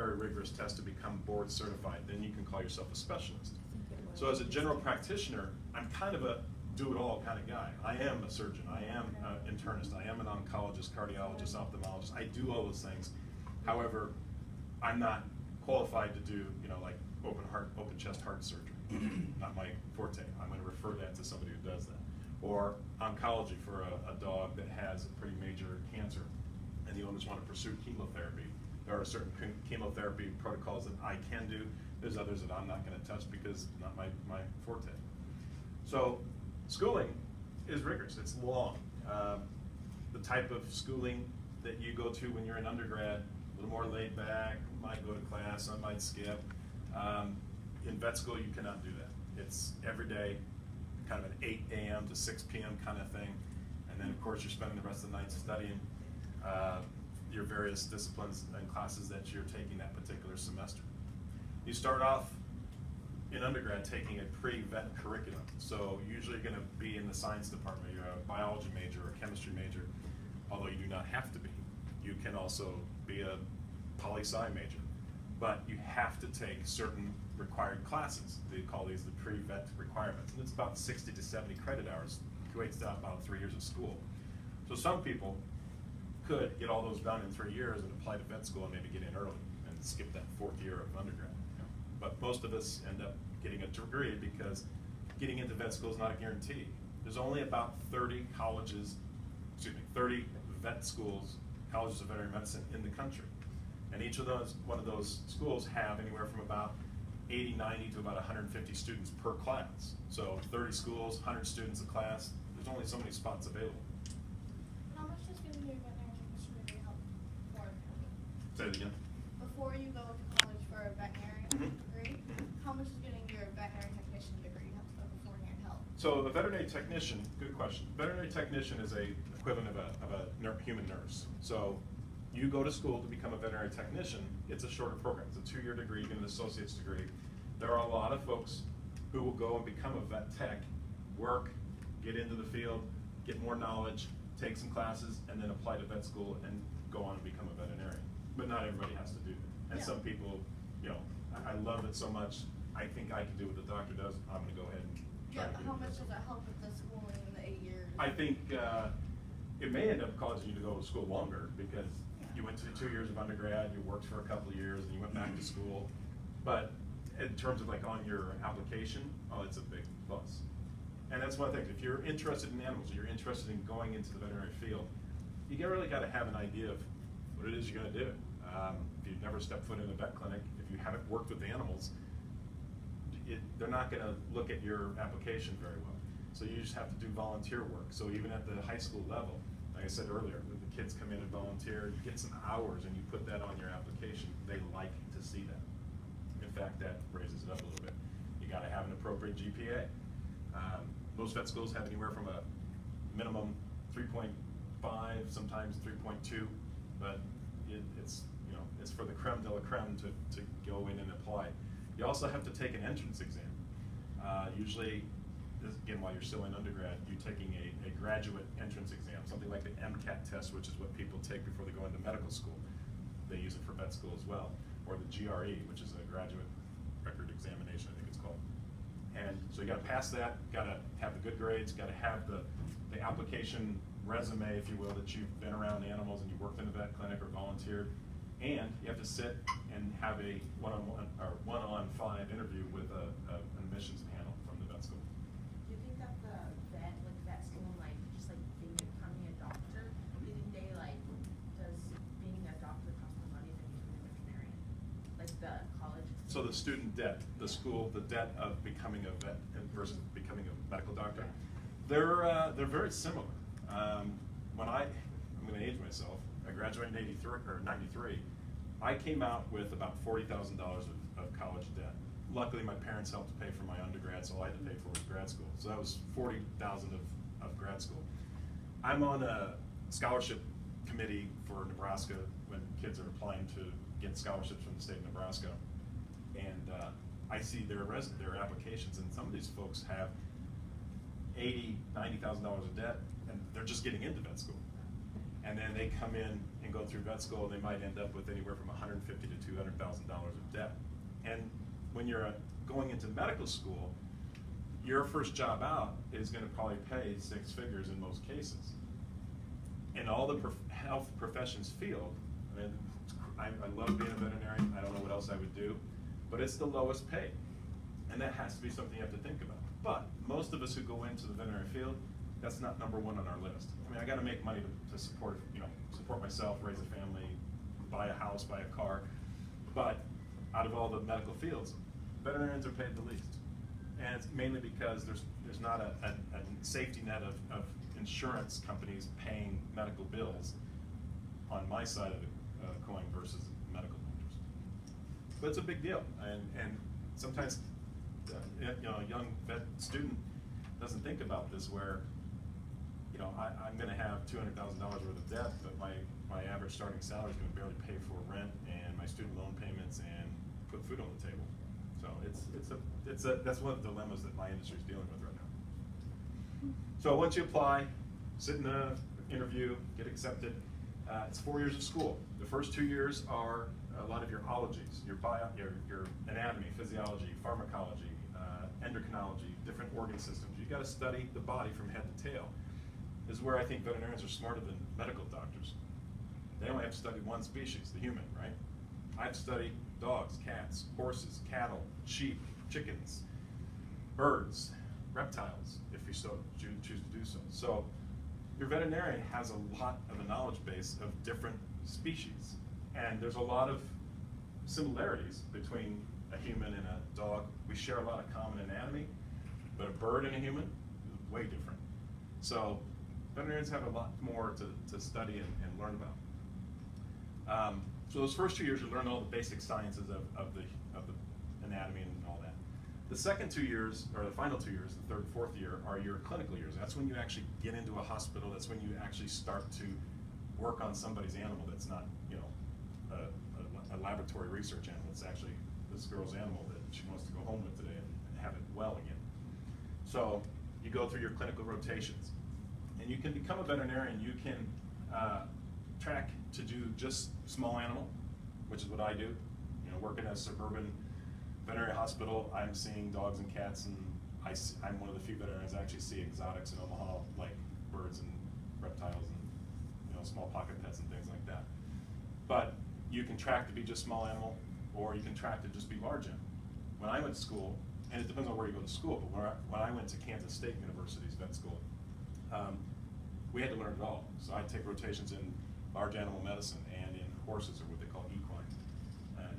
very rigorous test to become board certified. Then you can call yourself a specialist. So as a general practitioner, I'm kind of a do-it-all kind of guy. I am a surgeon, I am an internist, I am an oncologist, cardiologist, ophthalmologist. I do all those things. However, I'm not qualified to do, like open chest heart surgery. Not my forte. I'm going to refer that to somebody who does that. Or oncology for a dog that has a pretty major cancer, and the owners want to pursue chemotherapy. There are certain chemotherapy protocols that I can do. There's others that I'm not going to touch because not my forte. So schooling is rigorous. It's long. The type of schooling that you go to when you're in undergrad, a little more laid back, might go to class, some might skip. In vet school, you cannot do that. It's every day, kind of an 8 a.m. to 6 p.m. kind of thing. And then, of course, you're spending the rest of the night studying your various disciplines and classes that you're taking that particular semester. You start off in undergrad taking a pre-vet curriculum. So usually you're going to be in the science department. You're a biology major or a chemistry major, although you do not have to be. You can also be a poli-sci major. But you have to take certain required classes. They call these the pre-vet requirements. And it's about 60 to 70 credit hours, equates to about 3 years of school. So some people could get all those done in 3 years and apply to vet school and maybe get in early and skip that 4th year of undergrad. But most of us end up getting a degree because getting into vet school is not a guarantee. There's only about 30 colleges, 30 vet schools, colleges of veterinary medicine in the country. And each of those, one of those schools have anywhere from about 80, 90 to about 150 students per class. So 30 schools, 100 students a class, there's only so many spots available. How much does getting your veterinary technician degree help for? Say it again. Before you go to college for a veterinary degree, how much does getting your veterinary technician degree have to beforehand help? So a veterinary technician, good question. Veterinary technician is a equivalent of a human nurse. So you go to school to become a veterinary technician. It's a shorter program. It's a 2-year degree, you get an associate's degree. There are a lot of folks who will go and become a vet tech, work, get into the field, get more knowledge, take some classes, and then apply to vet school and go on and become a veterinarian. But not everybody has to do that. And some people, I love it so much, I think I can do what the doctor does. I'm going to go ahead and try to get How much does that help with the schooling in the 8 years? I think it may end up causing you to go to school longer because you went to 2 years of undergrad, you worked for a couple of years, and you went back to school. But in terms of like on your application, oh, it's a big plus. And that's one thing. If you're interested in animals, or you're interested in going into the veterinary field, you really got to have an idea of what it is you're going to do. If you've never stepped foot in a vet clinic, if you haven't worked with animals, they're not going to look at your application very well. So you just have to do volunteer work. So even at the high school level, like I said earlier, when the kids come in and volunteer, you get some hours and you put that on your application. They like to see that. In fact, that raises it up a little bit. You got to have an appropriate GPA. Most vet schools have anywhere from a minimum 3.5, sometimes 3.2, but it's for the creme de la creme to go in and apply. You also have to take an entrance exam. Usually, again, while you're still in undergrad, you're taking a graduate entrance exam, something like the MCAT test, which is what people take before they go into medical school. They use it for vet school as well, or the GRE, which is a graduate record examination, I think it's called. And so you got to pass that, got to have the good grades, got to have the application resume, if you will, that you've been around animals and you worked in a vet clinic or volunteered, and you have to sit and have a one-on-one or one-on-5 interview with an admissions panel from the vet school. Do you think that the vet school, just like becoming a doctor, do you think does being a doctor cost more money than becoming a veterinarian? Like the college? So the student debt, the school, the debt of becoming a vet versus becoming a medical doctor, they're very similar. When I'm going to age myself, I graduated in '93. I came out with about $40,000 of college debt. Luckily, my parents helped to pay for my undergrad, so all I had to pay for was grad school. So that was $40,000 of grad school. I'm on a scholarship committee for Nebraska when kids are applying to get scholarships from the state of Nebraska, and I see their applications, and some of these folks have $80,000, $90,000 of debt, and they're just getting into vet school. And then they come in and go through vet school, they might end up with anywhere from $150,000 to $200,000 of debt. And when you're going into medical school, your first job out is going to probably pay 6 figures in most cases. In all the health professions field, I mean, I love being a veterinarian. I don't know what else I would do, but it's the lowest paid, and that has to be something you have to think about. But most of us who go into the veterinary field, that's not number one on our list. I mean, I got to make money to support, support myself, raise a family, buy a house, buy a car. But out of all the medical fields, veterinarians are paid the least, and it's mainly because there's not a safety net of insurance companies paying medical bills on my side of the coin versus medical doctors. But it's a big deal, and sometimes a young vet student doesn't think about this, where I'm going to have $200,000 worth of debt, but my average starting salary is going to barely pay for rent and my student loan payments and put food on the table. So that's one of the dilemmas that my industry is dealing with right now. So once you apply, sit in the interview, get accepted. It's 4 years of school. The first 2 years are a lot of your ologies, your anatomy, physiology, pharmacology, endocrinology, different organ systems. You got to study the body from head to tail. This is where I think veterinarians are smarter than medical doctors. They only have to study one species, the human, right? I've studied dogs, cats, horses, cattle, sheep, chickens, birds, reptiles, if you so choose to do so. So your veterinarian has a lot of a knowledge base of different species, and there's a lot of similarities between a human and a dog. We share a lot of common anatomy, but a bird and a human is way different. So veterinarians have a lot more to study and learn about. So those first 2 years, you learn all the basic sciences of the anatomy and all that. The second 2 years, or the final 2 years, the third, fourth year, are your clinical years. That's when you actually get into a hospital. That's when you actually start to work on somebody's animal that's not, a laboratory research animal. It's actually this girl's animal that she wants to go home with today and have it well again. So you go through your clinical rotations, and you can become a veterinarian. You can track to do just small animal, which is what I do. Working at a suburban veterinary hospital, I'm seeing dogs and cats, and I'm one of the few veterinarians that actually see exotics in Omaha, like birds and reptiles and small pocket pets and things like that. But you can track to be just small animal, or you can track to just be large animal. When I went to school, and it depends on where you go to school, but when I went to Kansas State University's vet school, we had to learn it all. So I'd take rotations in large animal medicine and in horses, or what they call equine,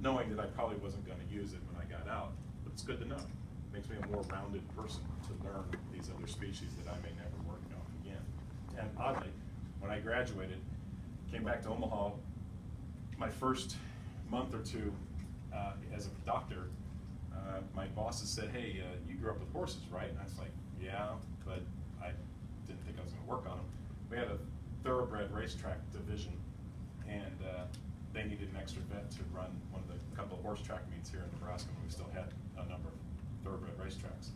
knowing that I probably wasn't going to use it when I got out, but it's good to know. It makes me a more rounded person to learn these other species that I may never work on again. And oddly, when I graduated, came back to Omaha, my first month or two as a doctor, my bosses said, hey, you grew up with horses, right? And I was like, yeah, but I didn't think I was going to work on them. We had a thoroughbred racetrack division, and they needed an extra vet to run a couple of horse track meets here in Nebraska when we still had a number of thoroughbred racetracks.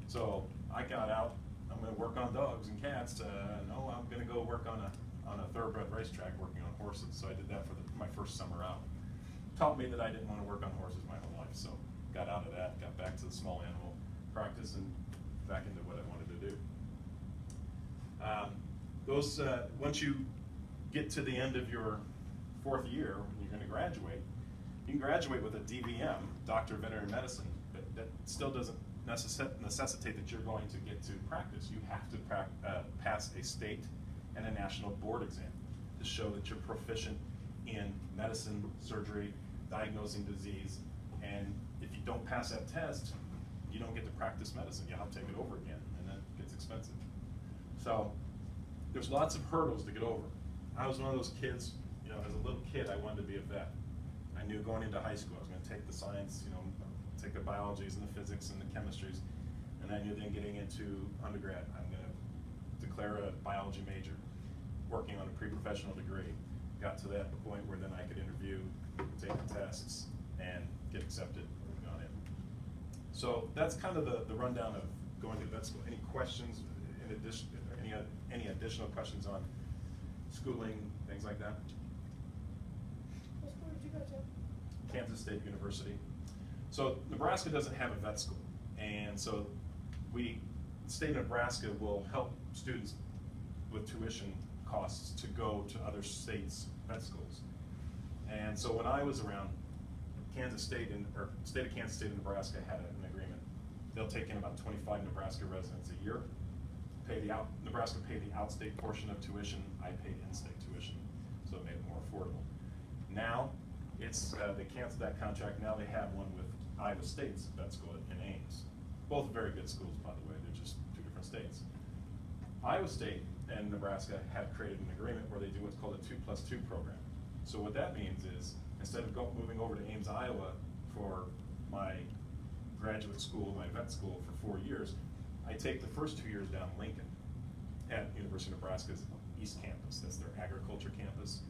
So I got out. I'm going to work on dogs and cats. No, I'm going to go work on a thoroughbred racetrack working on horses. So I did that for my first summer out. Taught me that I didn't want to work on horses my whole life. So got out of that, got back to the small animal practice, and back into what I wanted to do. Once you get to the end of your fourth year, when you're going to graduate, you can graduate with a DVM, Doctor of Veterinary Medicine, but that still doesn't necessitate that you're going to get to practice. You have to pass a state and a national board exam to show that you're proficient in medicine, surgery, diagnosing disease, and if you don't pass that test, you don't get to practice medicine. You'll have to take it over again, and that gets expensive. So there's lots of hurdles to get over. I was one of those kids, as a little kid, I wanted to be a vet. I knew going into high school I was going to take the science, take the biologies and the physics and the chemistries, and I knew then getting into undergrad, I'm going to declare a biology major, working on a pre-professional degree. Got to that point where then I could interview, take the tests, and get accepted and gone in. So that's kind of the rundown of going to vet school. Any questions in addition, any additional questions on schooling, things like that? Go to. Kansas State University. So Nebraska doesn't have a vet school, and so the state of Nebraska will help students with tuition costs to go to other states' vet schools. And so when I was around, Kansas State or state of Kansas State and Nebraska had an agreement. They'll take in about 25 Nebraska residents a year. Nebraska paid the outstate portion of tuition. I paid in-state tuition, so it made it more affordable. Now, they canceled that contract. Now they have one with Iowa State's vet school in Ames. Both very good schools, by the way. They're just two different states. Iowa State and Nebraska have created an agreement where they do what's called a 2+2 program. So what that means is, instead of moving over to Ames, Iowa for my graduate school, my vet school for 4 years, I take the first 2 years down in Lincoln at University of Nebraska's East Campus. That's their agriculture campus.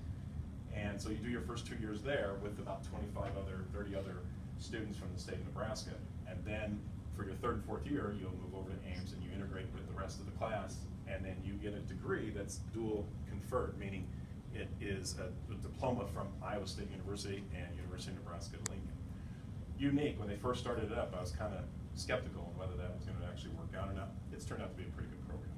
And so you do your first 2 years there with about 30 other students from the state of Nebraska. And then for your third and fourth year, you'll move over to Ames and you integrate with the rest of the class. And then you get a degree that's dual conferred, meaning it is a diploma from Iowa State University and University of Nebraska at Lincoln. Unique. When they first started it up, I was kind of skeptical on whether that was going to actually work out or not. It's turned out to be a pretty good program.